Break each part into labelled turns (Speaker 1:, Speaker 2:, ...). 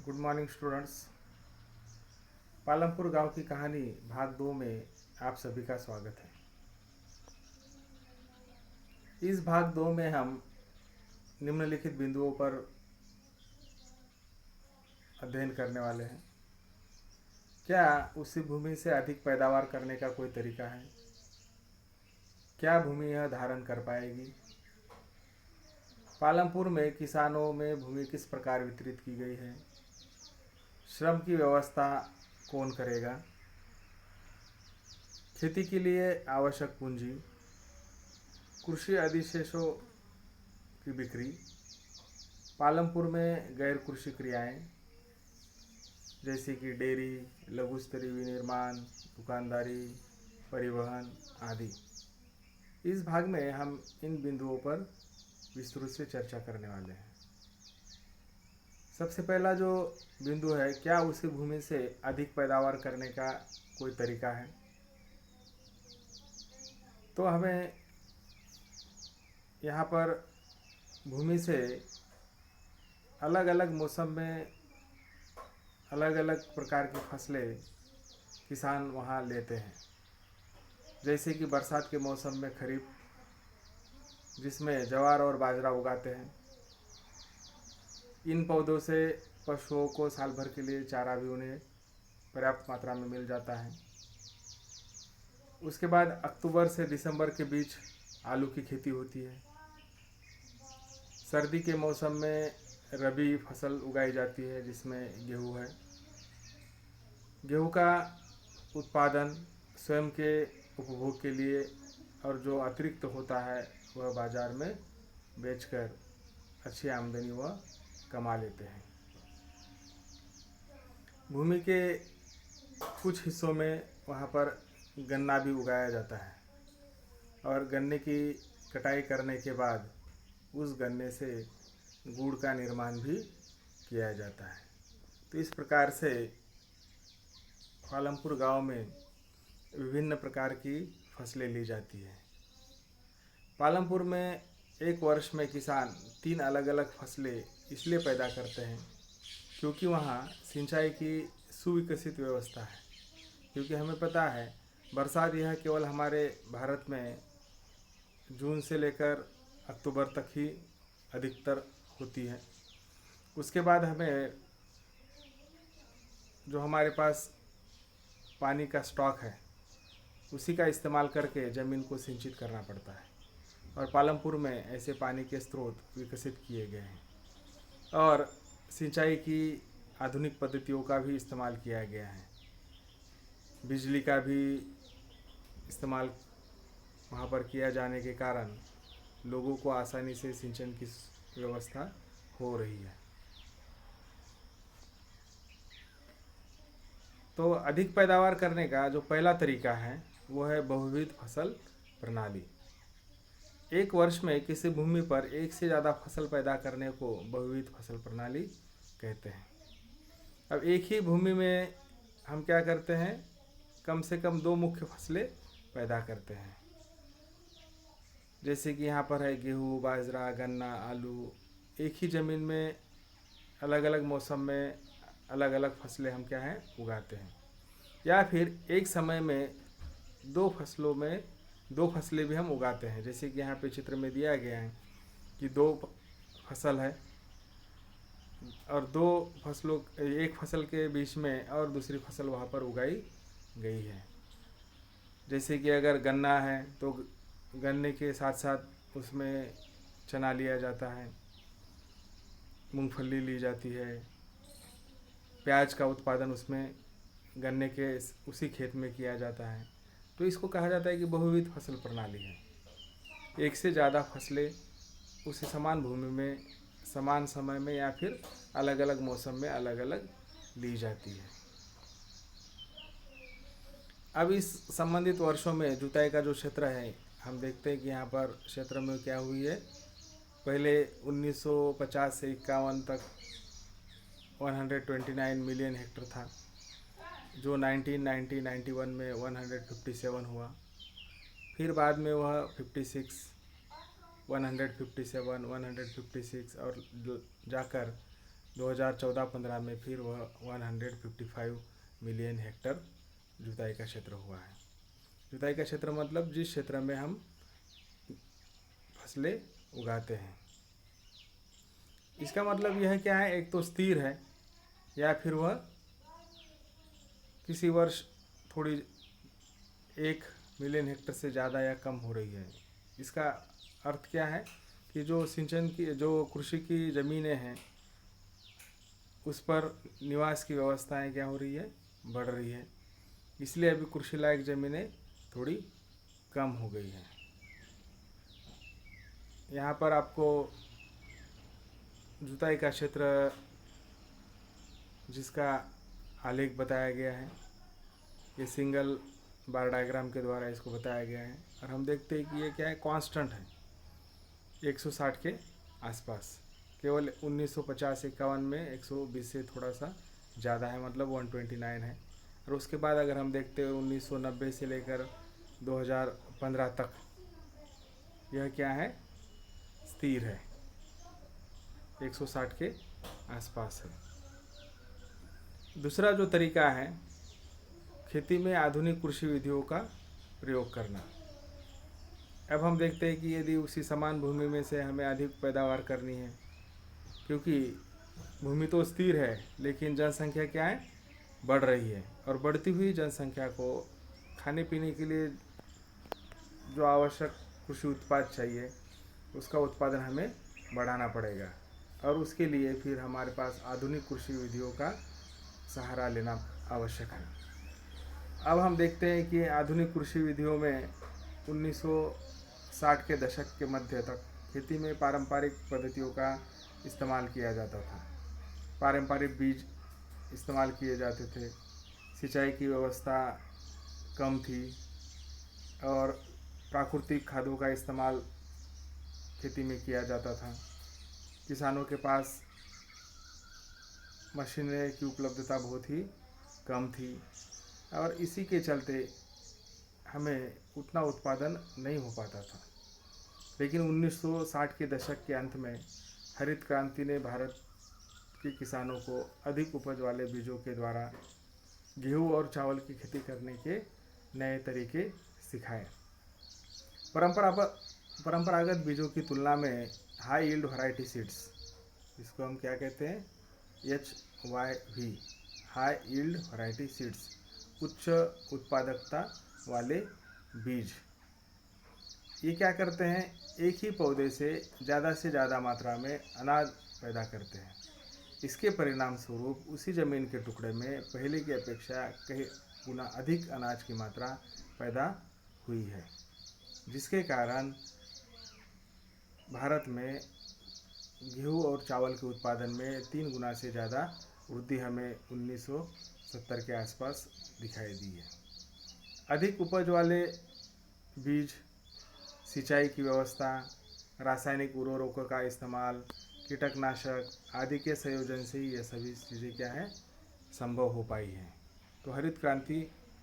Speaker 1: Good morning students. Palampur गांव की कहानी भाग 2 में आप सभी का स्वागत है। इस भाग 2 में हम निम्नलिखित बिंदुओं पर अध्ययन करने वाले हैं। क्या उसी भूमि से अधिक पैदावार करने का कोई तरीका है? क्या भूमि यह धारण कर पाएगी? पालमपुर में किसानों में भूमि किस प्रकार वितरित की गई है? श्रम की व्यवस्था कौन करेगा? खेती के लिए आवश्यक पूंजी, कृषि अधिशेषों की बिक्री, पालमपुर में गैर कृषि क्रियाएं जैसे कि डेयरी, लघु स्तरीय विनिर्माण, दुकानदारी, परिवहन आदि। इस भाग में हम इन बिंदुओं पर विस्तृत से चर्चा करने वाले हैं। सबसे पहला जो बिंदु है, क्या उसी भूमि से अधिक पैदावार करने का कोई तरीका है? तो हमें यहाँ पर भूमि से अलग अलग मौसम में अलग अलग प्रकार की फसलें किसान वहाँ लेते हैं। जैसे कि बरसात के मौसम में खरीफ, जिसमें ज्वार और बाजरा उगाते हैं। इन पौधों से पशुओं को साल भर के लिए चारा भी उन्हें पर्याप्त मात्रा में मिल जाता है। उसके बाद अक्टूबर से दिसंबर के बीच आलू की खेती होती है। सर्दी के मौसम में रबी फसल उगाई जाती है, जिसमें गेहूँ है। गेहूँ का उत्पादन स्वयं के उपभोग के लिए और जो अतिरिक्त होता है वह बाज़ार में बेचकर अच्छी आमदनी वह कमा लेते हैं। भूमि के कुछ हिस्सों में वहाँ पर गन्ना भी उगाया जाता है और गन्ने की कटाई करने के बाद उस गन्ने से गुड़ का निर्माण भी किया जाता है। तो इस प्रकार से पालमपुर गांव में विभिन्न प्रकार की फसलें ली जाती है। पालमपुर में एक वर्ष में किसान 3 अलग अलग फसलें इसलिए पैदा करते हैं क्योंकि वहाँ सिंचाई की सुविकसित व्यवस्था है। क्योंकि हमें पता है बरसात यह केवल हमारे भारत में जून से लेकर अक्टूबर तक ही अधिकतर होती है। उसके बाद हमें जो हमारे पास पानी का स्टॉक है उसी का इस्तेमाल करके ज़मीन को सिंचित करना पड़ता है। और पालमपुर में ऐसे पानी के स्रोत विकसित किए गए हैं और सिंचाई की आधुनिक पद्धतियों का भी इस्तेमाल किया गया है। बिजली का भी इस्तेमाल वहाँ पर किया जाने के कारण लोगों को आसानी से सिंचन की व्यवस्था हो रही है। तो अधिक पैदावार करने का जो पहला तरीका है वो है बहुविध फसल प्रणाली। एक वर्ष में किसी भूमि पर एक से ज़्यादा फसल पैदा करने को बहुविध फसल प्रणाली कहते हैं। अब एक ही भूमि में हम क्या करते हैं, कम से कम 2 मुख्य फसलें पैदा करते हैं। जैसे कि यहाँ पर है गेहूँ, बाजरा, गन्ना, आलू। एक ही ज़मीन में अलग अलग मौसम में अलग अलग फसलें हम क्या हैं उगाते हैं। या फिर एक समय में 2 फसलों में 2 फसलें भी हम उगाते हैं। जैसे कि यहाँ पे चित्र में दिया गया है कि 2 फसल है और 2 फसलों, एक फसल के बीच में और दूसरी फसल वहाँ पर उगाई गई है। जैसे कि अगर गन्ना है तो गन्ने के साथ साथ उसमें चना लिया जाता है, मूंगफली ली जाती है, प्याज का उत्पादन उसमें गन्ने के उसी खेत में किया जाता है। तो इसको कहा जाता है कि बहुविध फसल प्रणाली है। एक से ज़्यादा फसलें उसी समान भूमि में समान समय में या फिर अलग अलग मौसम में अलग अलग ली जाती है। अब इस संबंधित वर्षों में जुताई का जो क्षेत्र है, हम देखते हैं कि यहाँ पर क्षेत्र में क्या हुई है। पहले 1950 से 51 तक 129 मिलियन हेक्टर था, जो 1991 में 157 हुआ। फिर बाद में वह 56, 157, 156 और जाकर 2014-15 में फिर वह 155 मिलियन हेक्टर जुताई का क्षेत्र हुआ है। जुताई का क्षेत्र मतलब जिस क्षेत्र में हम फसलें उगाते हैं। इसका मतलब यह क्या है, एक तो स्थिर है या फिर वह किसी वर्ष थोड़ी 1 मिलियन हेक्टर से ज़्यादा या कम हो रही है। इसका अर्थ क्या है कि जो सिंचन की जो कृषि की ज़मीनें हैं उस पर निवास की व्यवस्थाएं क्या हो रही है, बढ़ रही है। इसलिए अभी कृषि लायक ज़मीनें थोड़ी कम हो गई हैं। यहाँ पर आपको जुताई का क्षेत्र जिसका आलेख बताया गया है, ये सिंगल बार डायग्राम के द्वारा इसको बताया गया है। और हम देखते हैं कि ये क्या है, कांस्टेंट है 160 के आसपास। केवल 1950-51 में 120 से थोड़ा सा ज़्यादा है, मतलब 129 है। और उसके बाद अगर हम देखते हैं 1990 से लेकर 2015 तक यह क्या है, स्थिर है, 160 के आसपास है। दूसरा जो तरीका है खेती में आधुनिक कृषि विधियों का प्रयोग करना। अब हम देखते हैं कि यदि उसी समान भूमि में से हमें अधिक पैदावार करनी है, क्योंकि भूमि तो स्थिर है लेकिन जनसंख्या क्या है, बढ़ रही है। और बढ़ती हुई जनसंख्या को खाने पीने के लिए जो आवश्यक कृषि उत्पाद चाहिए उसका उत्पादन हमें बढ़ाना पड़ेगा। और उसके लिए फिर हमारे पास आधुनिक कृषि विधियों का सहारा लेना आवश्यक है। अब हम देखते हैं कि आधुनिक कृषि विधियों में 1960 के दशक के मध्य तक खेती में पारंपरिक पद्धतियों का इस्तेमाल किया जाता था। पारंपरिक बीज इस्तेमाल किए जाते थे, सिंचाई की व्यवस्था कम थी और प्राकृतिक खादों का इस्तेमाल खेती में किया जाता था। किसानों के पास मशीनरी की उपलब्धता बहुत ही कम थी और इसी के चलते हमें उतना उत्पादन नहीं हो पाता था। लेकिन 1960 के दशक के अंत में हरित क्रांति ने भारत के किसानों को अधिक उपज वाले बीजों के द्वारा गेहूं और चावल की खेती करने के नए तरीके सिखाए। परंपरागत बीजों की तुलना में हाई यील्ड वैरायटी सीड्स, इसको हम क्या कहते हैं, HYV, high yield variety seeds, उच्च उत्पादकता वाले बीज, ये क्या करते हैं, एक ही पौधे से ज़्यादा मात्रा में अनाज पैदा करते हैं। इसके परिणाम स्वरूप उसी ज़मीन के टुकड़े में पहले की अपेक्षा कई गुना अधिक अनाज की मात्रा पैदा हुई है, जिसके कारण भारत में गेहूं और चावल के उत्पादन में 3 गुना से ज़्यादा वृद्धि हमें 1970 के आसपास दिखाई दी है। अधिक उपज वाले बीज, सिंचाई की व्यवस्था, रासायनिक उर्वरकों का इस्तेमाल, कीटनाशक आदि के संयोजन से ही ये सभी चीज़ें क्या है, संभव हो पाई हैं। तो हरित क्रांति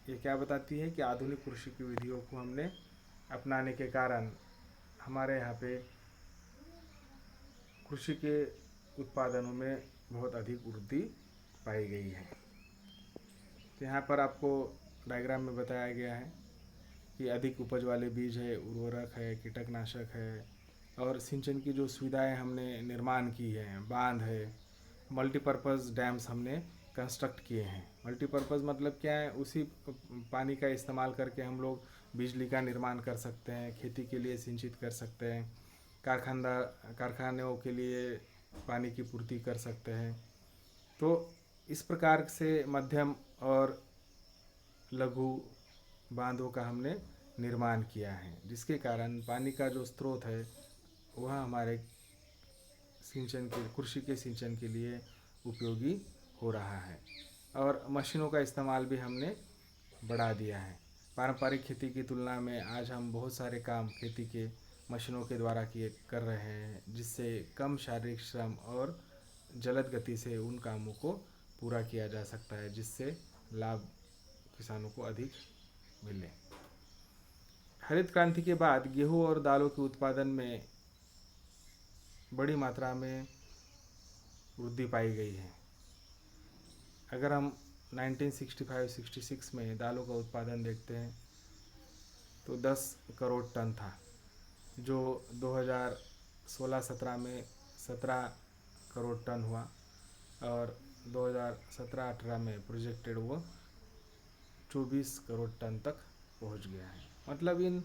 Speaker 1: ये क्या बताती है कि आधुनिक कृषि की विधियों को हमने अपनाने के कारण हमारे यहाँ पे कृषि के उत्पादनों में बहुत अधिक वृद्धि पाई गई है। तो यहाँ पर आपको डायग्राम में बताया गया है कि अधिक उपज वाले बीज है, उर्वरक है, कीटनाशक है और सिंचन की जो सुविधाएं हमने निर्माण की हैं, बांध है, मल्टीपर्पज़ डैम्स हमने कंस्ट्रक्ट किए हैं। मल्टीपर्पज़ मतलब क्या है, उसी पानी का इस्तेमाल करके हम लोग बिजली का निर्माण कर सकते हैं, खेती के लिए सिंचित कर सकते हैं, कारखानों के लिए पानी की पूर्ति कर सकते हैं। तो इस प्रकार से मध्यम और लघु बांधों का हमने निर्माण किया है, जिसके कारण पानी का जो स्रोत है वह हमारे सिंचन के कृषि के सिंचन के लिए उपयोगी हो रहा है। और मशीनों का इस्तेमाल भी हमने बढ़ा दिया है। पारंपरिक खेती की तुलना में आज हम बहुत सारे काम खेती के मशीनों के द्वारा कर रहे हैं, जिससे कम शारीरिक श्रम और जलद गति से उन कामों को पूरा किया जा सकता है, जिससे लाभ किसानों को अधिक मिले। हरित क्रांति के बाद गेहूं और दालों के उत्पादन में बड़ी मात्रा में वृद्धि पाई गई है। अगर हम 1965-66 में दालों का उत्पादन देखते हैं तो 10 करोड़ टन था, जो 2016-17 में 17 करोड़ टन हुआ और 2017-18 में प्रोजेक्टेड वो 24 करोड़ टन तक पहुंच गया है। मतलब इन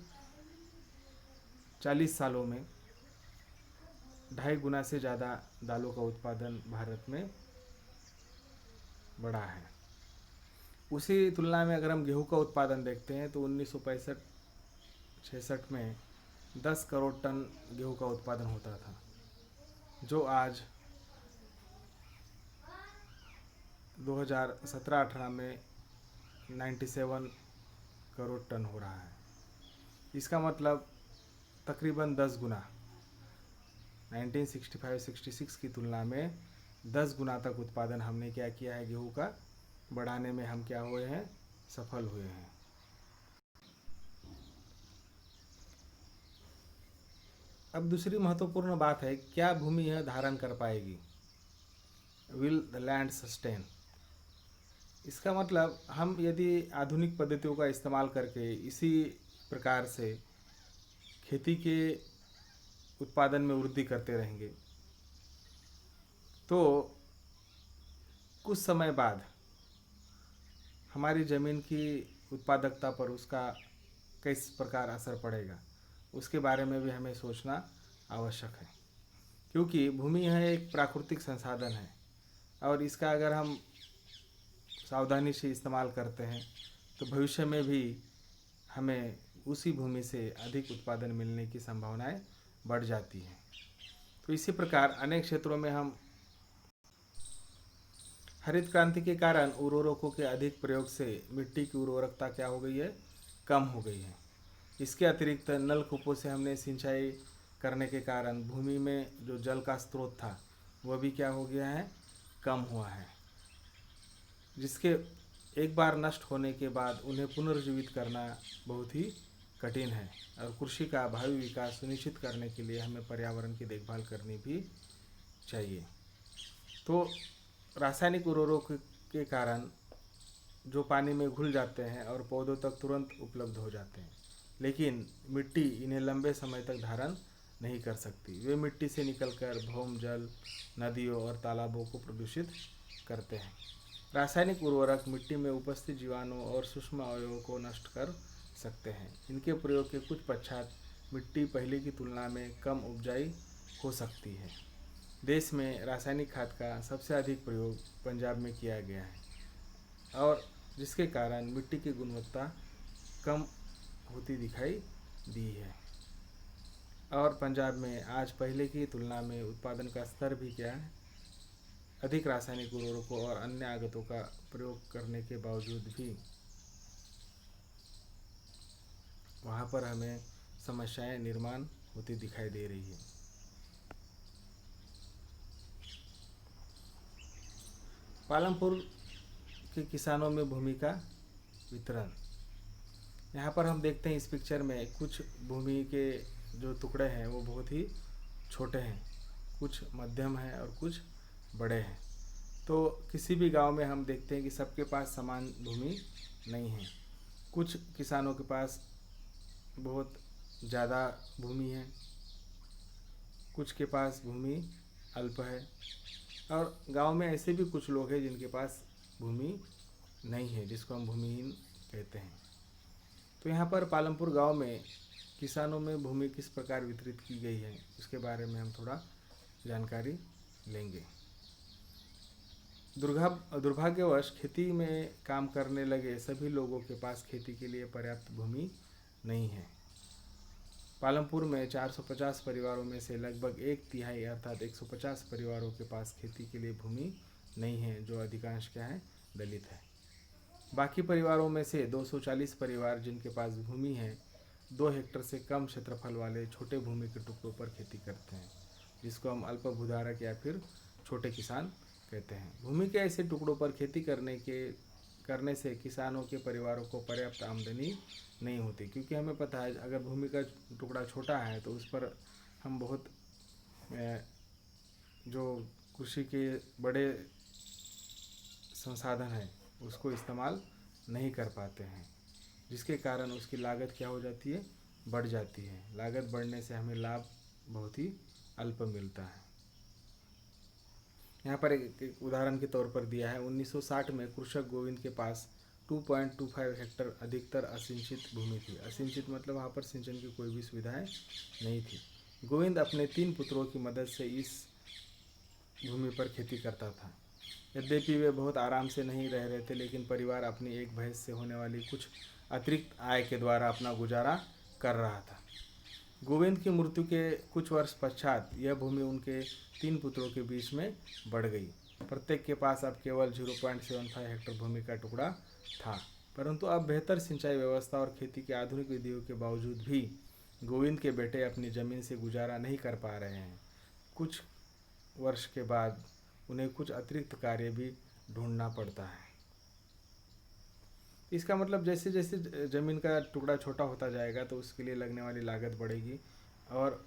Speaker 1: 40 सालों में 2.5 गुना से ज़्यादा दालों का उत्पादन भारत में बढ़ा है। उसी तुलना में अगर हम गेहूं का उत्पादन देखते हैं तो 1965-66 में 10 करोड़ टन गेहूं का उत्पादन होता था, जो आज 2017-18 में 97 करोड़ टन हो रहा है। इसका मतलब तकरीबन 10 गुना, 1965-66 की तुलना में 10 गुना तक उत्पादन हमने क्या किया है, गेहूं का बढ़ाने में हम क्या हुए हैं, सफल हुए हैं। अब दूसरी महत्वपूर्ण बात है, क्या भूमि यह धारण कर पाएगी, विल द लैंड सस्टेन। इसका मतलब हम यदि आधुनिक पद्धतियों का इस्तेमाल करके इसी प्रकार से खेती के उत्पादन में वृद्धि करते रहेंगे तो कुछ समय बाद हमारी ज़मीन की उत्पादकता पर उसका किस प्रकार असर पड़ेगा, उसके बारे में भी हमें सोचना आवश्यक है। क्योंकि भूमि यह एक प्राकृतिक संसाधन है और इसका अगर हम सावधानी से इस्तेमाल करते हैं तो भविष्य में भी हमें उसी भूमि से अधिक उत्पादन मिलने की संभावनाएं बढ़ जाती हैं। तो इसी प्रकार अनेक क्षेत्रों में हम हरित क्रांति के कारण उर्वरकों के अधिक प्रयोग से मिट्टी की उर्वरकता क्या हो गई है, कम हो गई है। इसके अतिरिक्त नलकूपों से हमने सिंचाई करने के कारण भूमि में जो जल का स्रोत था वह भी क्या हो गया है, कम हुआ है, जिसके एक बार नष्ट होने के बाद उन्हें पुनर्जीवित करना बहुत ही कठिन है। और कृषि का भावी विकास सुनिश्चित करने के लिए हमें पर्यावरण की देखभाल करनी भी चाहिए। तो रासायनिक उर्वरकों के कारण जो पानी में घुल जाते हैं और पौधों तक तुरंत उपलब्ध हो जाते हैं, लेकिन मिट्टी इन्हें लंबे समय तक धारण नहीं कर सकती। वे मिट्टी से निकलकर भौम जल, नदियों और तालाबों को प्रदूषित करते हैं। रासायनिक उर्वरक मिट्टी में उपस्थित जीवाणु और सूक्ष्म अवयवों को नष्ट कर सकते हैं। इनके प्रयोग के कुछ पश्चात मिट्टी पहले की तुलना में कम उपजाऊ हो सकती है। देश में रासायनिक खाद का सबसे अधिक प्रयोग पंजाब में किया गया है और जिसके कारण मिट्टी की गुणवत्ता कम होती दिखाई दी है। और पंजाब में आज पहले की तुलना में उत्पादन का स्तर भी क्या है, अधिक रासायनिक उर्वरकों और अन्य आगतों का प्रयोग करने के बावजूद भी वहाँ पर हमें समस्याएं निर्माण होती दिखाई दे रही है। पालमपुर के किसानों में भूमि का वितरण, यहाँ पर हम देखते हैं इस पिक्चर में कुछ भूमि के जो टुकड़े हैं वो बहुत ही छोटे हैं, कुछ मध्यम हैं और कुछ बड़े हैं। तो किसी भी गांव में हम देखते हैं कि सबके पास समान भूमि नहीं है। कुछ किसानों के पास बहुत ज़्यादा भूमि है, कुछ के पास भूमि अल्प है और गांव में ऐसे भी कुछ लोग हैं जिनके पास भूमि नहीं है, जिसको हम भूमिहीन कहते हैं। तो यहाँ पर पालमपुर गांव में किसानों में भूमि किस प्रकार वितरित की गई है उसके बारे में हम थोड़ा जानकारी लेंगे। दुर्भाग्यवश खेती में काम करने लगे सभी लोगों के पास खेती के लिए पर्याप्त भूमि नहीं है। पालमपुर में 450 परिवारों में से लगभग एक तिहाई अर्थात 150 परिवारों के पास खेती के लिए भूमि नहीं है, जो अधिकांश क्या है, दलित है। बाकी परिवारों में से 240 परिवार जिनके पास भूमि है 2 हेक्टेयर से कम क्षेत्रफल वाले छोटे भूमि के टुकड़ों पर खेती करते हैं, जिसको हम अल्प भूधारक या फिर छोटे किसान कहते हैं। भूमि के ऐसे टुकड़ों पर खेती करने से किसानों के परिवारों को पर्याप्त आमदनी नहीं होती, क्योंकि हमें पता है अगर भूमि का टुकड़ा छोटा है तो उस पर हम बहुत जो कृषि के बड़े संसाधन हैं उसको इस्तेमाल नहीं कर पाते हैं, जिसके कारण उसकी लागत क्या हो जाती है, बढ़ जाती है। लागत बढ़ने से हमें लाभ बहुत ही अल्प मिलता है। यहाँ पर एक उदाहरण के तौर पर दिया है, 1960 में कृषक गोविंद के पास 2.25 हेक्टर अधिकतर असिंचित भूमि थी। असिंचित मतलब वहाँ पर सिंचन की कोई भी सुविधाएं नहीं थी। गोविंद अपने 3 पुत्रों की मदद से इस भूमि पर खेती करता था। यद्यपि वे बहुत आराम से नहीं रह रहे थे, लेकिन परिवार अपनी एक भैंस से होने वाली कुछ अतिरिक्त आय के द्वारा अपना गुजारा कर रहा था। गोविंद की मृत्यु के कुछ वर्ष पश्चात यह भूमि उनके 3 पुत्रों के बीच में बढ़ गई। प्रत्येक के पास अब केवल 0.75 हेक्टर भूमि का टुकड़ा था। परंतु अब बेहतर सिंचाई व्यवस्था और खेती की आधुनिक विधियों के बावजूद भी गोविंद के बेटे अपनी ज़मीन से गुजारा नहीं कर पा रहे हैं। कुछ वर्ष के बाद उन्हें कुछ अतिरिक्त कार्य भी ढूंढना पड़ता है। इसका मतलब जैसे जैसे ज़मीन का टुकड़ा छोटा होता जाएगा तो उसके लिए लगने वाली लागत बढ़ेगी और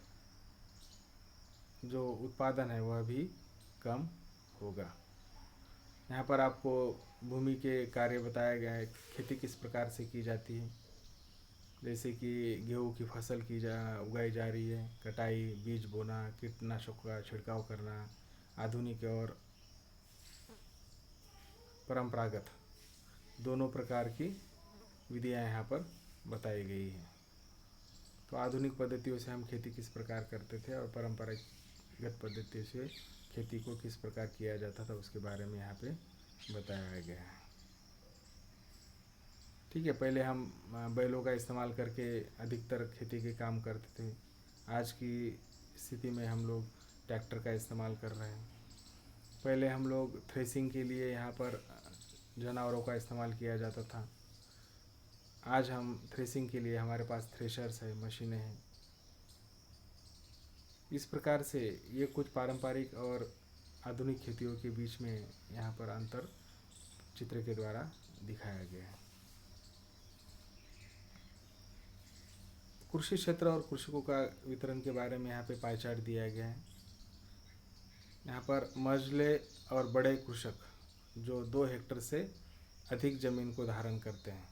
Speaker 1: जो उत्पादन है वह भी कम होगा। यहाँ पर आपको भूमि के कार्य बताया गया है, खेती किस प्रकार से की जाती है। जैसे कि गेहूँ की फसल उगाई जा रही है, कटाई, बीज बोना, कीटनाशकों का छिड़काव करना, आधुनिक और परंपरागत दोनों प्रकार की विधियाँ यहाँ पर बताई गई हैं। तो आधुनिक पद्धतियों से हम खेती किस प्रकार करते थे और परंपरागत पद्धतियों से खेती को किस प्रकार किया जाता था उसके बारे में यहाँ पे बताया गया है। ठीक है, पहले हम बैलों का इस्तेमाल करके अधिकतर खेती के काम करते थे। आज की स्थिति में हम लोग ट्रैक्टर का इस्तेमाल कर रहे हैं। पहले हम लोग थ्रेसिंग के लिए यहाँ पर जानवरों का इस्तेमाल किया जाता था। आज हम थ्रेसिंग के लिए हमारे पास थ्रेशर्स है, मशीनें हैं। इस प्रकार से ये कुछ पारंपरिक और आधुनिक खेतियों के बीच में यहाँ पर अंतर चित्र के द्वारा दिखाया गया है। कृषि क्षेत्र और कृषकों का वितरण के बारे में यहाँ पे पाई चार्ट दिया गया है। यहाँ पर मझले और बड़े कृषक जो 2 हेक्टर से अधिक जमीन को धारण करते हैं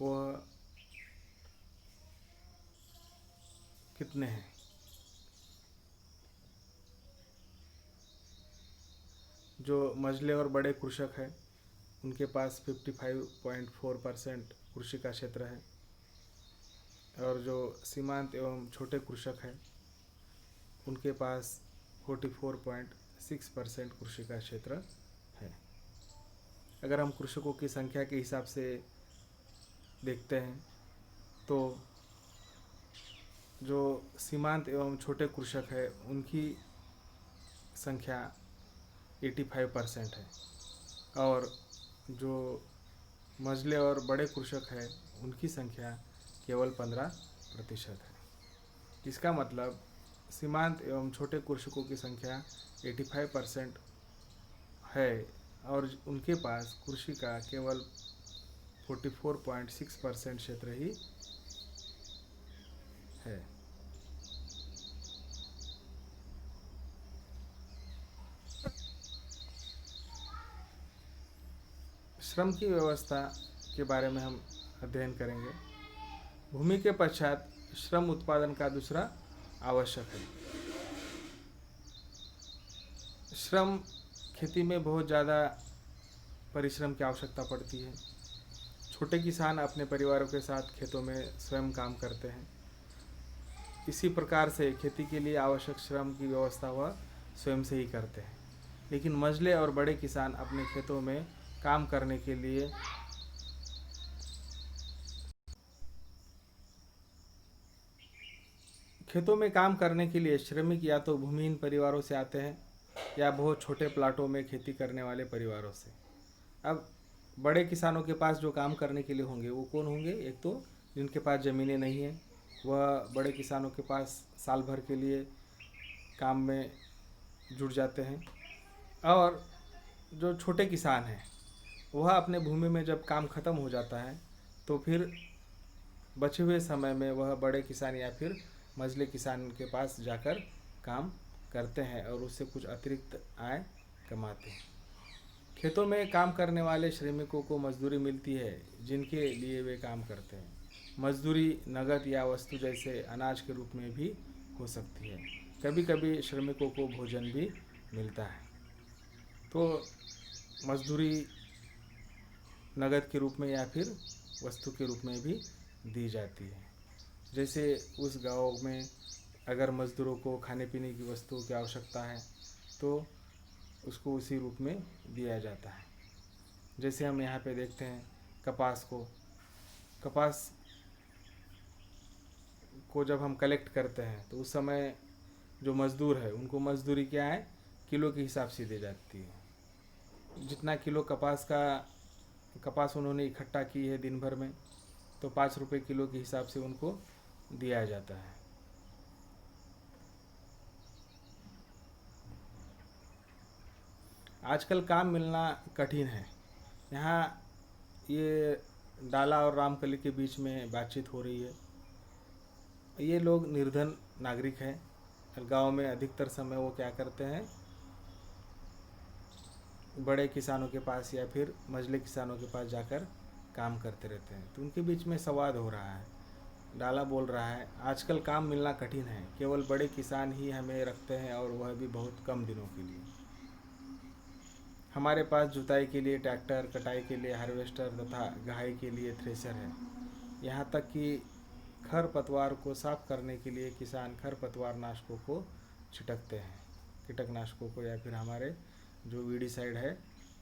Speaker 1: वह कितने हैं। जो मझले और बड़े कृषक हैं उनके पास 55.4% कृषि का क्षेत्र है और जो सीमांत एवं छोटे कृषक हैं उनके पास 44.6% कृषि का क्षेत्र है। अगर हम कृषकों की संख्या के हिसाब से देखते हैं तो जो सीमांत एवं छोटे कृषक है उनकी संख्या 85% है और जो मझले और बड़े कृषक हैं उनकी संख्या केवल 15% है। इसका मतलब सीमांत एवं छोटे कृषकों की संख्या 85% है और उनके पास कृषि का केवल 44.6% क्षेत्र ही है। श्रम की व्यवस्था के बारे में हम अध्ययन करेंगे। भूमि के पश्चात श्रम उत्पादन का दूसरा आवश्यक है। श्रम खेती में बहुत ज़्यादा परिश्रम की आवश्यकता पड़ती है। छोटे किसान अपने परिवारों के साथ खेतों में स्वयं काम करते हैं। इसी प्रकार से खेती के लिए आवश्यक श्रम की व्यवस्था वह स्वयं से ही करते हैं। लेकिन मझले और बड़े किसान अपने खेतों में काम करने के लिए श्रमिक या तो भूमिहीन परिवारों से आते हैं या बहुत छोटे प्लाटों में खेती करने वाले परिवारों से। अब बड़े किसानों के पास जो काम करने के लिए होंगे वो कौन होंगे। एक तो जिनके पास ज़मीनें नहीं हैं, वह बड़े किसानों के पास साल भर के लिए काम में जुट जाते हैं। और जो छोटे किसान हैं वह अपने भूमि में जब काम ख़त्म हो जाता है तो फिर बचे हुए समय में वह बड़े किसान या फिर मझले किसान के पास जाकर काम करते हैं और उससे कुछ अतिरिक्त आय कमाते हैं। खेतों में काम करने वाले श्रमिकों को मजदूरी मिलती है जिनके लिए वे काम करते हैं। मजदूरी नगद या वस्तु जैसे अनाज के रूप में भी हो सकती है। कभी कभी श्रमिकों को भोजन भी मिलता है। तो मजदूरी नगद के रूप में या फिर वस्तु के रूप में भी दी जाती है। जैसे उस गांव में अगर मज़दूरों को खाने पीने की वस्तुओं की आवश्यकता है तो उसको उसी रूप में दिया जाता है। जैसे हम यहाँ पे देखते हैं कपास को जब हम कलेक्ट करते हैं तो उस समय जो मज़दूर है उनको मज़दूरी क्या है, किलो के हिसाब से दी जाती है। जितना किलो कपास उन्होंने इकट्ठा की है दिन भर में, तो 5 रुपये किलो के हिसाब से उनको दिया जाता है। आजकल काम मिलना कठिन है। यहाँ ये डाला और रामकली के बीच में बातचीत हो रही है। ये लोग निर्धन नागरिक हैं। गांव में अधिकतर समय वो क्या करते हैं, बड़े किसानों के पास या फिर मझले किसानों के पास जाकर काम करते रहते हैं। तो उनके बीच में संवाद हो रहा है। डाला बोल रहा है, आजकल काम मिलना कठिन है, केवल बड़े किसान ही हमें रखते हैं और वह भी बहुत कम दिनों के लिए। हमारे पास जुताई के लिए ट्रैक्टर, कटाई के लिए हार्वेस्टर तथा गहाई के लिए थ्रेशर है। यहाँ तक कि खरपतवार को साफ करने के लिए किसान खरपतवार नाशकों को छिटकते हैं, कीटकनाशकों को, या फिर हमारे जो वीडीसाइड है,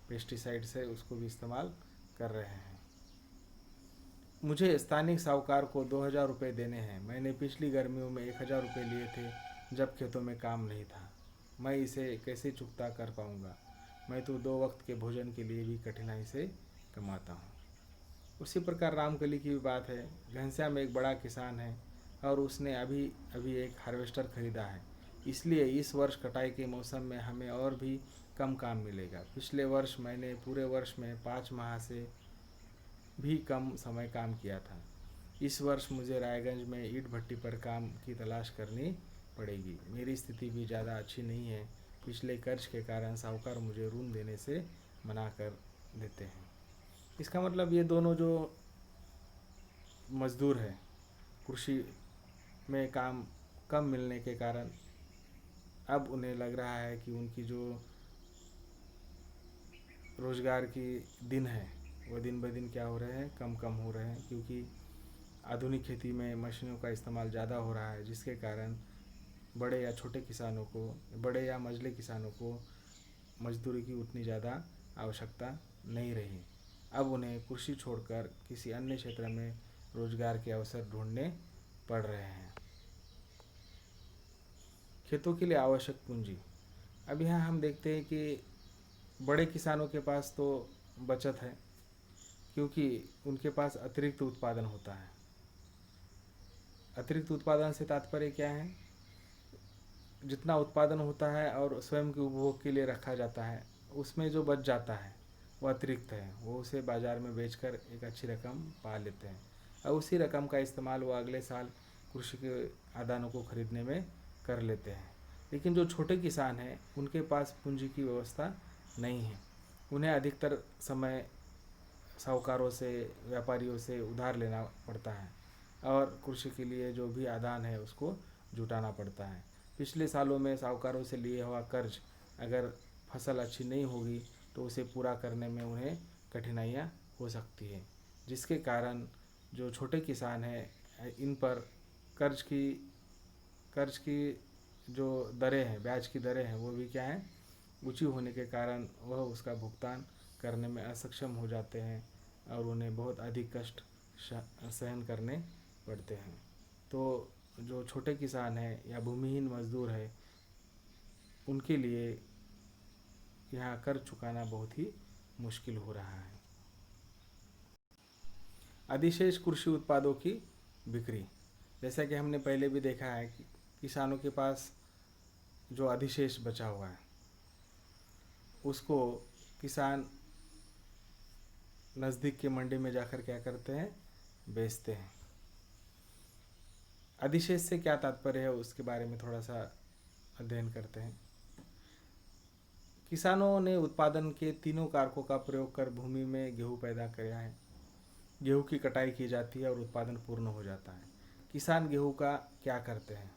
Speaker 1: पेस्टिसाइड्स है, उसको भी इस्तेमाल कर रहे हैं। मुझे स्थानिक साहूकार को 2000 रुपये देने हैं। मैंने पिछली गर्मियों में 1000 रुपये लिए थे जब खेतों में काम नहीं था। मैं इसे कैसे चुकता कर पाऊँगा? मैं तो 2 वक्त के भोजन के लिए भी कठिनाई से कमाता हूँ। उसी प्रकार रामकली की भी बात है। घनश्याम एक बड़ा किसान है और उसने अभी अभी एक हार्वेस्टर खरीदा है। इसलिए इस वर्ष कटाई के मौसम में हमें और भी कम काम मिलेगा। पिछले वर्ष मैंने पूरे वर्ष में 5 माह से भी कम समय काम किया था। इस वर्ष मुझे रायगंज में ईंट भट्टी पर काम की तलाश करनी पड़ेगी। मेरी स्थिति भी ज़्यादा अच्छी नहीं है। पिछले कर्ज के कारण साहूकार मुझे ऋण देने से मना कर देते हैं। इसका मतलब ये दोनों जो मज़दूर है, कृषि में काम कम मिलने के कारण अब उन्हें लग रहा है कि उनकी जो रोज़गार की दिन है वो दिन ब दिन क्या हो रहे हैं, कम कम हो रहे हैं, क्योंकि आधुनिक खेती में मशीनों का इस्तेमाल ज़्यादा हो रहा है, जिसके कारण बड़े या छोटे किसानों को, बड़े या मझले किसानों को मजदूरी की उतनी ज़्यादा आवश्यकता नहीं रही। अब उन्हें कृषि छोड़कर किसी अन्य क्षेत्र में रोजगार के अवसर ढूंढने पड़ रहे हैं। खेतों के लिए आवश्यक पूंजी। अब यहाँ हम देखते हैं कि बड़े किसानों के पास तो बचत है, क्योंकि उनके पास अतिरिक्त उत्पादन होता है। अतिरिक्त उत्पादन से तात्पर्य क्या है? जितना उत्पादन होता है और स्वयं के उपभोग के लिए रखा जाता है, उसमें जो बच जाता है वो अतिरिक्त है। वो उसे बाज़ार में बेचकर एक अच्छी रकम पा लेते हैं और उसी रकम का इस्तेमाल वो अगले साल कृषि के आदानों को खरीदने में कर लेते हैं। लेकिन जो छोटे किसान हैं उनके पास पूंजी की व्यवस्था नहीं है। उन्हें अधिकतर समय साहूकारों से, व्यापारियों से उधार लेना पड़ता है और कृषि के लिए जो भी आदान है उसको जुटाना पड़ता है। पिछले सालों में साहूकारों से लिए हुआ कर्ज अगर फसल अच्छी नहीं होगी तो उसे पूरा करने में उन्हें कठिनाइयाँ हो सकती है, जिसके कारण जो छोटे किसान हैं इन पर कर्ज की जो दरें हैं, ब्याज की दरें हैं, वो भी क्या हैं, ऊंची होने के कारण वह उसका भुगतान करने में असक्षम हो जाते हैं और उन्हें बहुत अधिक कष्ट सहन करने पड़ते हैं। तो जो छोटे किसान हैं या भूमिहीन मजदूर है, उनके लिए यहाँ कर्ज चुकाना बहुत ही मुश्किल हो रहा है। अधिशेष कृषि उत्पादों की बिक्री। जैसा कि हमने पहले भी देखा है कि किसानों के पास जो अधिशेष बचा हुआ है उसको किसान नज़दीक के मंडी में जाकर क्या करते हैं, बेचते हैं। अधिशेष से क्या तात्पर्य है उसके बारे में थोड़ा सा अध्ययन करते हैं। किसानों ने उत्पादन के तीनों कारकों का प्रयोग कर भूमि में गेहूँ पैदा किया है। गेहूँ की कटाई की जाती है और उत्पादन पूर्ण हो जाता है। किसान गेहूँ का क्या करते हैं?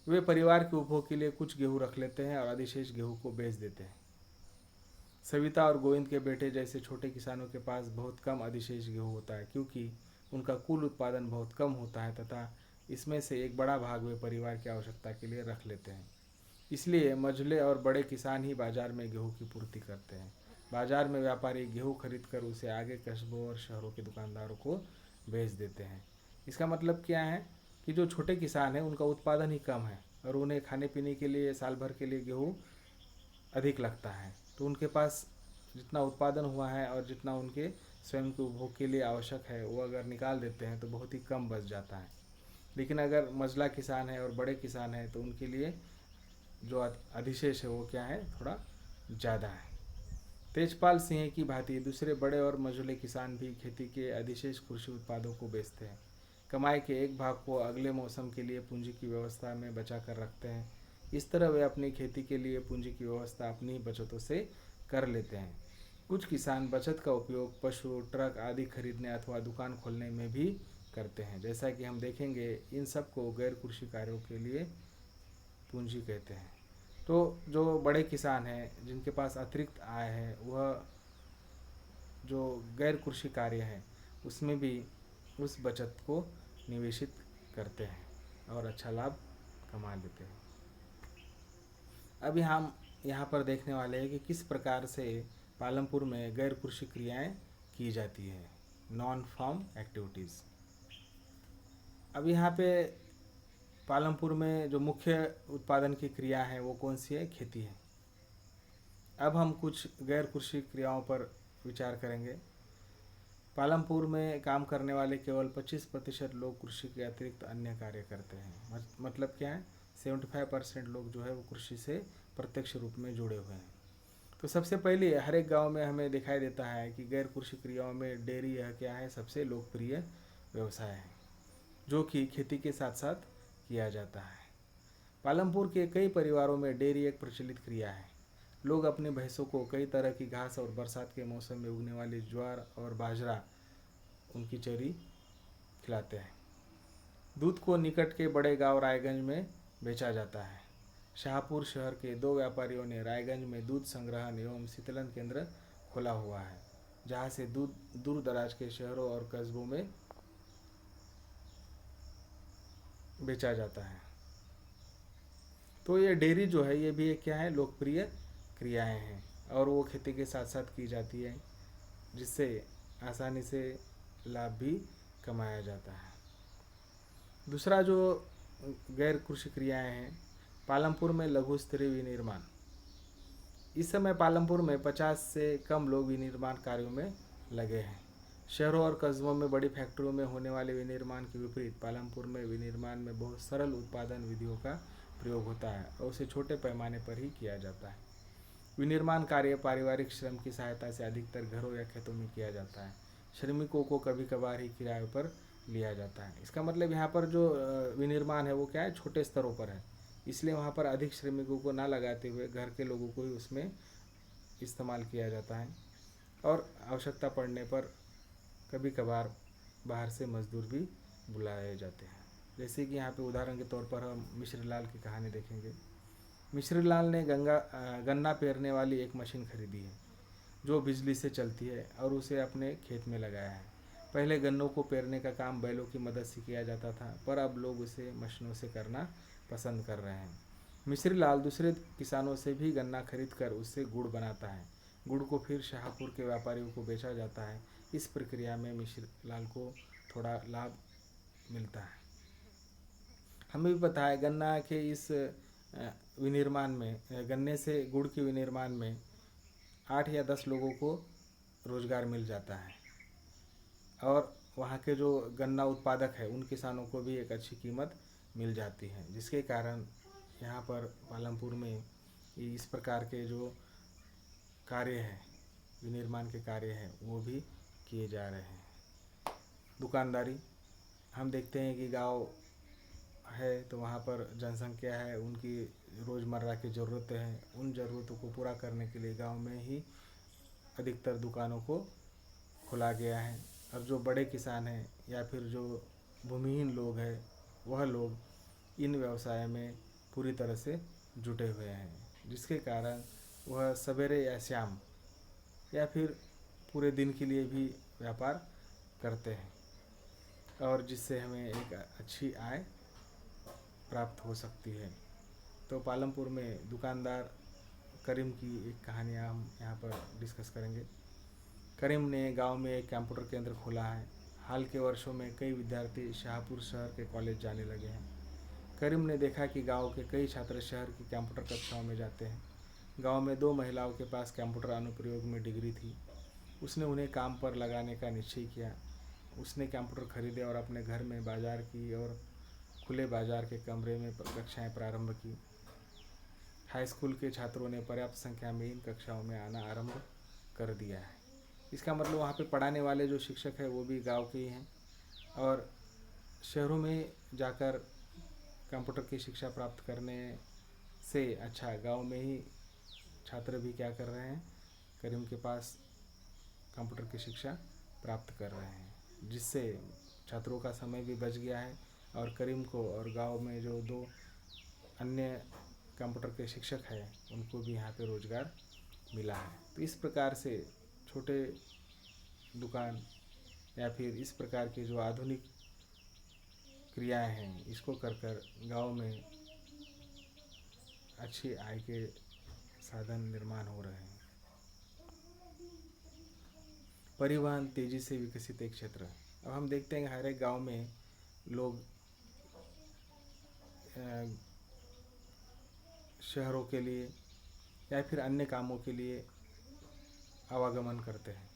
Speaker 1: वे परिवार के उपभोग के लिए कुछ गेहूँ रख लेते हैं और अधिशेष गेहूँ को बेच देते हैं। सविता और गोविंद के बेटे जैसे छोटे किसानों के पास बहुत कम अधिशेष गेहूँ होता है, क्योंकि उनका कुल उत्पादन बहुत कम होता है तथा इसमें से एक बड़ा भाग वे परिवार की आवश्यकता के लिए रख लेते हैं। इसलिए मझले और बड़े किसान ही बाजार में गेहूँ की पूर्ति करते हैं। बाजार में व्यापारी गेहूँ खरीद कर उसे आगे कस्बों और शहरों के दुकानदारों को बेच देते हैं। इसका मतलब क्या है कि जो छोटे किसान हैं उनका उत्पादन ही कम है और उन्हें खाने पीने के लिए साल भर के लिए गेहूँ अधिक लगता है, तो उनके पास जितना उत्पादन हुआ है और जितना उनके स्वयं के उपभोग के लिए आवश्यक है वो अगर निकाल देते हैं तो बहुत ही कम बच जाता है। लेकिन अगर मझला किसान है और बड़े किसान हैं तो उनके लिए जो अधिशेष है वो क्या है, थोड़ा ज़्यादा है। तेजपाल सिंह की भांति दूसरे बड़े और मझोले किसान भी खेती के अधिशेष कृषि उत्पादों को बेचते हैं। कमाई के एक भाग को अगले मौसम के लिए पूंजी की व्यवस्था में बचा कर रखते हैं। इस तरह वे अपनी खेती के लिए पूंजी की व्यवस्था अपनी बचतों से कर लेते हैं। कुछ किसान बचत का उपयोग पशु, ट्रक आदि खरीदने अथवा दुकान खोलने में भी करते हैं। जैसा कि हम देखेंगे, इन सब को गैर कृषि कार्यों के लिए पूंजी कहते हैं। तो जो बड़े किसान हैं जिनके पास अतिरिक्त आय है, वह जो गैर कृषि कार्य है उसमें भी उस बचत को निवेशित करते हैं और अच्छा लाभ कमा लेते हैं। अभी हम यहाँ पर देखने वाले हैं कि किस प्रकार से पालमपुर में गैर कृषि क्रियाएँ की जाती है, नॉन फार्म एक्टिविटीज़। अब यहाँ पे पालमपुर में जो मुख्य उत्पादन की क्रिया है वो कौन सी है? खेती है। अब हम कुछ गैर कृषि क्रियाओं पर विचार करेंगे। पालमपुर में काम करने वाले केवल 25% लोग कृषि के अतिरिक्त अन्य कार्य करते हैं। मतलब क्या है? 75% लोग जो है वो कृषि से प्रत्यक्ष रूप में जुड़े हुए हैं। तो सबसे पहले हर एक गांव में हमें दिखाई देता है कि गैर कृषि क्रियाओं में डेयरी यह क्या है, सबसे लोकप्रिय व्यवसाय है जो कि खेती के साथ साथ किया जाता है। पालमपुर के कई परिवारों में डेयरी एक प्रचलित क्रिया है। लोग अपनी भैंसों को कई तरह की घास और बरसात के मौसम में उगने वाली ज्वार और बाजरा उनकी चरी खिलाते हैं। दूध को निकट के बड़े गांव रायगंज में बेचा जाता है। शाहपुर शहर के 2 व्यापारियों ने रायगंज में दूध संग्रहण एवं शीतलन केंद्र खोला हुआ है, जहां से दूध दूर दराज के शहरों और कस्बों में बेचा जाता है। तो ये डेयरी जो है ये भी एक क्या है, लोकप्रिय क्रियाएं हैं और वो खेती के साथ साथ की जाती है, जिससे आसानी से लाभ भी कमाया जाता है। दूसरा जो गैर कृषि क्रियाएं हैं, पालमपुर में लघु स्तरीय विनिर्माण। इस समय पालमपुर में 50 से कम लोग विनिर्माण कार्यों में लगे हैं। शहरों और कस्बों में बड़ी फैक्ट्रियों में होने वाले विनिर्माण के विपरीत पालमपुर में विनिर्माण में बहुत सरल उत्पादन विधियों का प्रयोग होता है और उसे छोटे पैमाने पर ही किया जाता है। विनिर्माण कार्य पारिवारिक श्रम की सहायता से अधिकतर घरों या खेतों में किया जाता है। श्रमिकों को कभी कभार ही किराए पर लिया जाता है। इसका मतलब यहाँ पर जो विनिर्माण है वो क्या है, छोटे स्तरों पर है, इसलिए वहाँ पर अधिक श्रमिकों को ना लगाते हुए घर के लोगों को ही उसमें इस्तेमाल किया जाता है और आवश्यकता पड़ने पर कभी कभार बाहर से मजदूर भी बुलाए जाते हैं। जैसे कि यहाँ पे उदाहरण के तौर पर हम मिश्रलाल की कहानी देखेंगे। मिश्रलाल ने गन्ना पेरने वाली एक मशीन खरीदी है जो बिजली से चलती है और उसे अपने खेत में लगाया है। पहले गन्नों को पेरने का काम बैलों की मदद से किया जाता था, पर अब लोग उसे मशीनों से करना पसंद कर रहे हैं। मिश्रीलाल दूसरे किसानों से भी गन्ना खरीद कर उससे गुड़ बनाता है। गुड़ को फिर शाहपुर के व्यापारियों को बेचा जाता है। इस प्रक्रिया में मिश्रीलाल को थोड़ा लाभ मिलता है। हमें भी पता है गन्ना के इस विनिर्माण में, गन्ने से गुड़ के विनिर्माण में 8 या 10 लोगों को रोजगार मिल जाता है और वहाँ के जो गन्ना उत्पादक है उन किसानों को भी एक अच्छी कीमत मिल जाती है, जिसके कारण यहाँ पर पालमपुर में इस प्रकार के जो कार्य हैं, विनिर्माण के कार्य हैं, वो भी किए जा रहे हैं। दुकानदारी, हम देखते हैं कि गांव है तो वहाँ पर जनसंख्या है, उनकी रोज़मर्रा की ज़रूरतें हैं, उन ज़रूरतों को पूरा करने के लिए गांव में ही अधिकतर दुकानों को खोला गया है। और जो बड़े किसान हैं या फिर जो भूमिहीन लोग हैं, वह लोग इन व्यवसाय में पूरी तरह से जुटे हुए हैं, जिसके कारण वह सवेरे या शाम या फिर पूरे दिन के लिए भी व्यापार करते हैं, और जिससे हमें एक अच्छी आय प्राप्त हो सकती है। तो पालमपुर में दुकानदार करीम की एक कहानी हम यहाँ पर डिस्कस करेंगे। करीम ने गांव में एक कंप्यूटर केंद्र खोला है। हाल के वर्षों में कई विद्यार्थी शाहपुर शहर के कॉलेज जाने लगे हैं। करीम ने देखा कि गांव के कई छात्र शहर की कंप्यूटर कक्षाओं में जाते हैं। गांव में 2 महिलाओं के पास कंप्यूटर अनुप्रयोग में डिग्री थी। उसने उन्हें काम पर लगाने का निश्चय किया। उसने कंप्यूटर खरीदे और अपने घर में बाजार की और खुले बाजार के कमरे में कक्षाएं प्रारंभ की। हाई स्कूल के छात्रों ने पर्याप्त संख्या में इन कक्षाओं में आना आरंभ कर दिया है। इसका मतलब वहाँ पे पढ़ाने वाले जो शिक्षक हैं वो भी गांव के ही हैं, और शहरों में जाकर कंप्यूटर की शिक्षा प्राप्त करने से अच्छा गांव में ही छात्र भी क्या कर रहे हैं, करीम के पास कंप्यूटर की शिक्षा प्राप्त कर रहे हैं, जिससे छात्रों का समय भी बच गया है और करीम को और गांव में जो 2 अन्य कंप्यूटर के शिक्षक हैं उनको भी यहाँ पे रोज़गार मिला है। तो इस प्रकार से छोटे दुकान या फिर इस प्रकार की जो आधुनिक क्रियाएं हैं, इसको कर कर गाँव में अच्छी आय के साधन निर्माण हो रहे हैं। परिवहन तेजी से विकसित एक क्षेत्र। अब हम देखते हैं हर एक गांव में लोग शहरों के लिए या फिर अन्य कामों के लिए आवागमन करते हैं।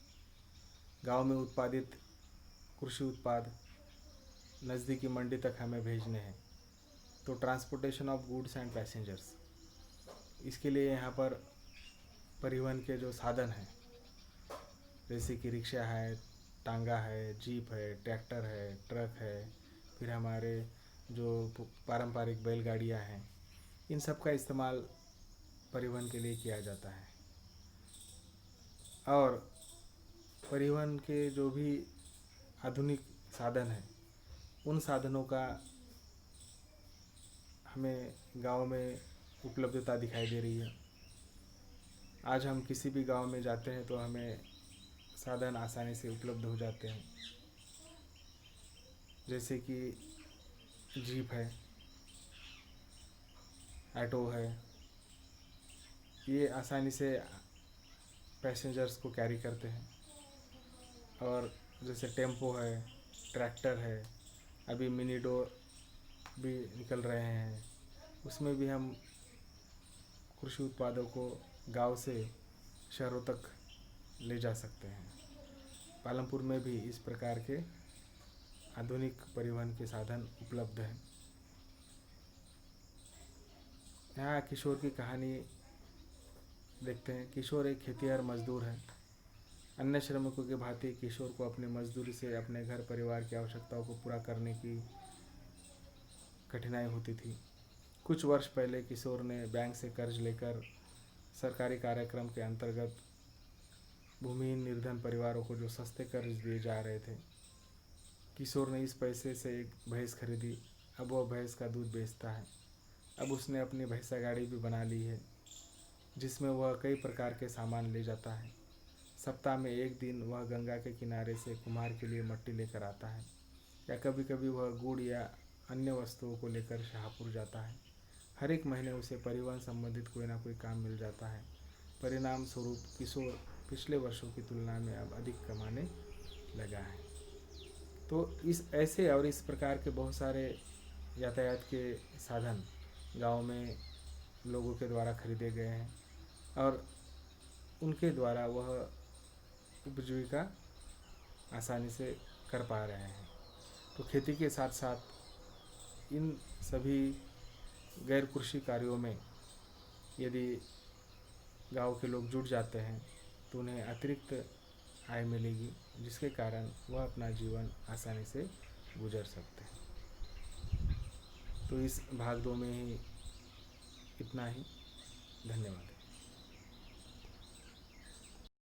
Speaker 1: गांव में उत्पादित कृषि उत्पाद नज़दीकी मंडी तक हमें भेजने हैं, तो transportation of goods and passengers, इसके लिए यहाँ पर परिवहन के जो साधन हैं जैसे कि रिक्शा है, टांगा है, जीप है, ट्रैक्टर है, ट्रक है, फिर हमारे जो पारंपरिक बैलगाड़ियाँ हैं, इन सब का इस्तेमाल परिवहन के लिए किया जाता है। और परिवहन के जो भी आधुनिक साधन हैं, उन साधनों का हमें गांव में उपलब्धता दिखाई दे रही है। आज हम किसी भी गांव में जाते हैं तो हमें साधन आसानी से उपलब्ध हो जाते हैं, जैसे कि जीप है, ऑटो है, ये आसानी से पैसेंजर्स को कैरी करते हैं। और जैसे टेम्पो है, ट्रैक्टर है, अभी मिनी डोर भी निकल रहे हैं, उसमें भी हम कृषि उत्पादों को गांव से शहरों तक ले जा सकते हैं। पालमपुर में भी इस प्रकार के आधुनिक परिवहन के साधन उपलब्ध हैं। यहाँ किशोर की कहानी देखते हैं। किशोर एक खेतिहर मजदूर है। अन्य श्रमिकों के भांति किशोर को अपनी मजदूरी से अपने घर परिवार की आवश्यकताओं को पूरा करने की कठिनाई होती थी। कुछ वर्ष पहले किशोर ने बैंक से कर्ज लेकर सरकारी कार्यक्रम के अंतर्गत भूमिहीन निर्धन परिवारों को जो सस्ते कर्ज दिए जा रहे थे, किशोर ने इस पैसे से एक भैंस खरीदी। अब वह भैंस का दूध बेचता है। अब उसने अपनी भैंसा गाड़ी भी बना ली है, जिसमें वह कई प्रकार के सामान ले जाता है। सप्ताह में एक दिन वह गंगा के किनारे से कुम्हार के लिए मट्टी लेकर आता है, या कभी कभी वह गुड़ या अन्य वस्तुओं को लेकर शाहपुर जाता है। हर एक महीने उसे परिवहन संबंधित कोई ना कोई काम मिल जाता है। परिणाम स्वरूप किशोर पिछले वर्षों की तुलना में अब अधिक कमाने लगा है। तो इस ऐसे और इस प्रकार के बहुत सारे यातायात के साधन गांव में लोगों के द्वारा खरीदे गए हैं, और उनके द्वारा वह उपजीविका आसानी से कर पा रहे हैं। तो खेती के साथ साथ इन सभी गैर कृषि कार्यों में यदि गांव के लोग जुट जाते हैं तो उन्हें अतिरिक्त आय मिलेगी, जिसके कारण वह अपना जीवन आसानी से गुजर सकते हैं। तो इस भाग दौड़ में ही इतना ही। धन्यवाद।